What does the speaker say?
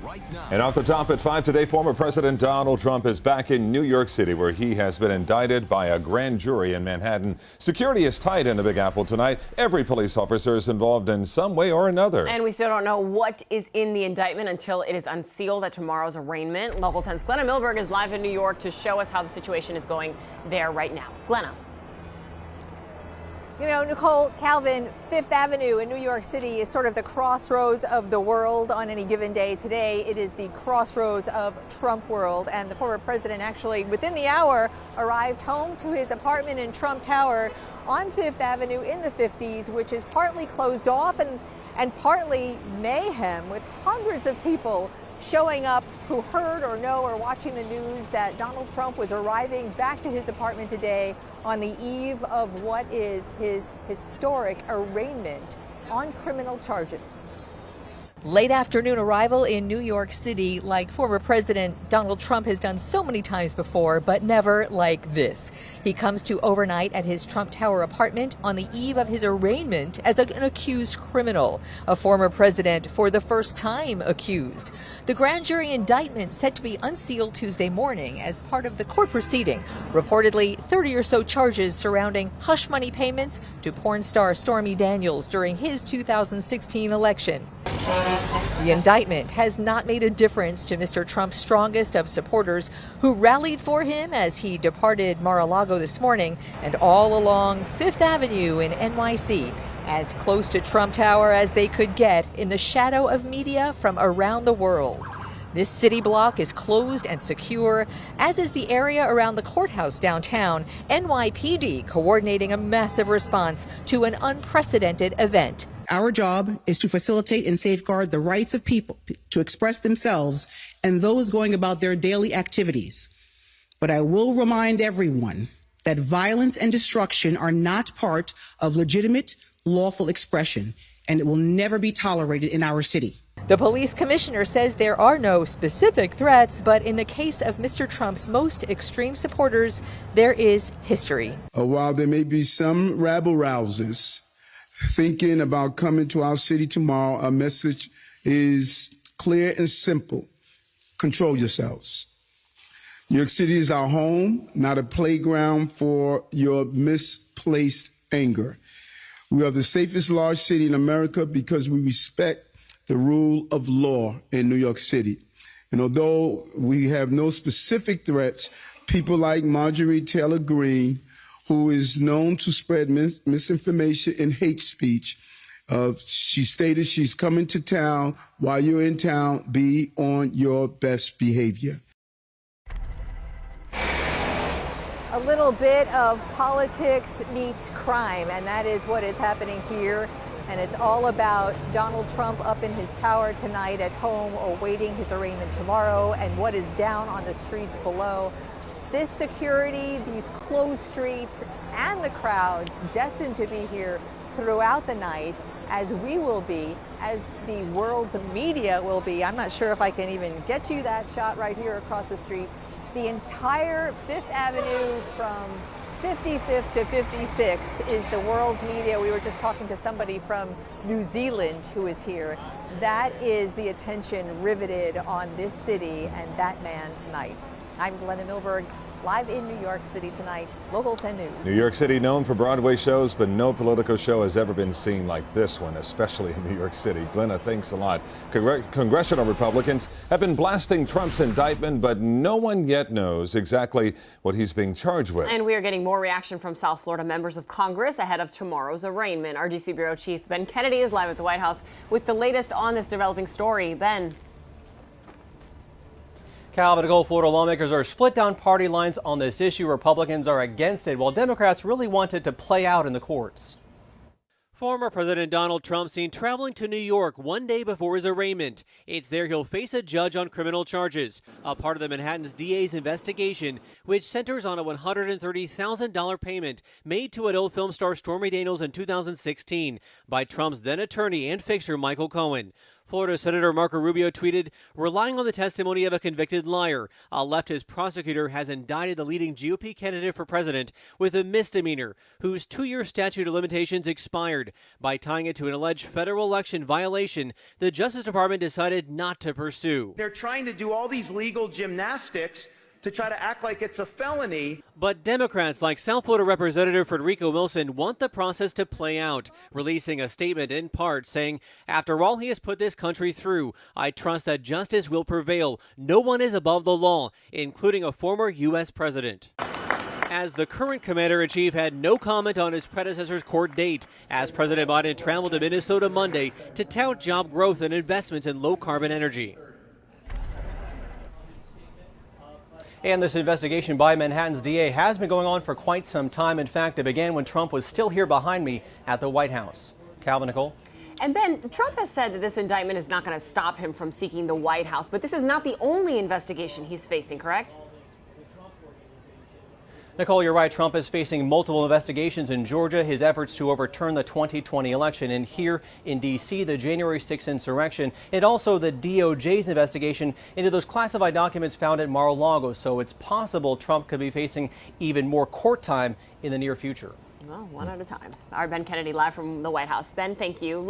right now. And off the top at 5 today, former President Donald Trump is back in New York City, where he has been indicted by a grand jury in Manhattan. Security is tight in the Big Apple tonight. Every police officer is involved in some way or another. And we still don't know what is in the indictment until it is unsealed at tomorrow's arraignment. Local 10's Glenna Milberg is live in New York to show us how the situation is going there right now. Glenna. You know, Nicole, Calvin, Fifth Avenue in New York City is sort of the crossroads of the world on any given day. Today, it is the crossroads of Trump world. And the former president actually, within the hour, arrived home to his apartment in Trump Tower on Fifth Avenue in the 50s, which is partly closed off and partly mayhem, with hundreds of people showing up who heard or know or watching the news that Donald Trump was arriving back to his apartment today on the eve of what is his historic arraignment on criminal charges. Late afternoon arrival in New York City, like former President Donald Trump has done so many times before, but never like this. He comes to overnight at his Trump Tower apartment on the eve of his arraignment as an accused criminal, a former president for the first time accused. The grand jury indictment set to be unsealed Tuesday morning as part of the court proceeding. Reportedly, 30 or so charges surrounding hush money payments to porn star Stormy Daniels during his 2016 election. The indictment has not made a difference to Mr. Trump's strongest of supporters, who rallied for him as he departed Mar-a-Lago this morning and all along Fifth Avenue in NYC, as close to Trump Tower as they could get in the shadow of media from around the world. This city block is closed and secure, as is the area around the courthouse downtown, NYPD coordinating a massive response to an unprecedented event. Our job is to facilitate and safeguard the rights of people to express themselves and those going about their daily activities. But I will remind everyone that violence and destruction are not part of legitimate, lawful expression, and it will never be tolerated in our city. The police commissioner says there are no specific threats, but in the case of Mr. Trump's most extreme supporters, there is history. While there may be some rabble-rousers thinking about coming to our city tomorrow, our message is clear and simple. Control yourselves. New York City is our home, not a playground for your misplaced anger. We are the safest large city in America because we respect the rule of law in New York City. And although we have no specific threats, people like Marjorie Taylor Greene, who is known to spread misinformation and hate speech, she stated she's coming to town. While you're in town, be on your best behavior. A little bit of politics meets crime, and that is what is happening here. And it's all about Donald Trump up in his tower tonight at home, awaiting his arraignment tomorrow, and what is down on the streets below. This security, these closed streets, and the crowds destined to be here throughout the night, as we will be, as the world's media will be. I'm not sure if I can even get you that shot right here across the street. The entire Fifth Avenue from 55th to 56th is the world's media. We were just talking to somebody from New Zealand who is here. That is the attention riveted on this city and that man tonight. I'm Glenna Milberg, live in New York City tonight, Local 10 News. New York City known for Broadway shows, but no Politico show has ever been seen like this one, especially in New York City. Glenna, thanks a lot. Congressional Republicans have been blasting Trump's indictment, but no one yet knows exactly what he's being charged with. And we are getting more reaction from South Florida members of Congress ahead of tomorrow's arraignment. Our DC Bureau Chief Ben Kennedy is live at the White House with the latest on this developing story. Ben. Calvin, Gulf Florida lawmakers are split down party lines on this issue. Republicans are against it, while Democrats really want it to play out in the courts. Former President Donald Trump seen traveling to New York one day before his arraignment. It's there he'll face a judge on criminal charges, a part of the Manhattan's DA's investigation, which centers on a $130,000 payment made to adult film star Stormy Daniels in 2016 by Trump's then attorney and fixer Michael Cohen. Florida Senator Marco Rubio tweeted, relying on the testimony of a convicted liar, a leftist prosecutor has indicted the leading GOP candidate for president with a misdemeanor whose 2-year statute of limitations expired. By tying it to an alleged federal election violation, the Justice Department decided not to pursue. They're trying to do all these legal gymnastics to try to act like it's a felony. But Democrats like South Florida Representative Federico Wilson want the process to play out, releasing a statement in part saying, after all he has put this country through, I trust that justice will prevail. No one is above the law, including a former U.S. president. As the current commander-in-chief had no comment on his predecessor's court date, as President Biden traveled to Minnesota Monday to tout job growth and investments in low-carbon energy. And this investigation by Manhattan's DA has been going on for quite some time. In fact, it began when Trump was still here behind me at the White House. Calvin, Nicole. And Ben, Trump has said that this indictment is not going to stop him from seeking the White House, but this is not the only investigation he's facing, correct? Nicole, you're right. Trump is facing multiple investigations in Georgia, his efforts to overturn the 2020 election, and here in D.C., the January 6th insurrection, and also the DOJ's investigation into those classified documents found at Mar-a-Lago. So it's possible Trump could be facing even more court time in the near future. Well, one at a time. Our Ben Kennedy live from the White House. Ben, thank you.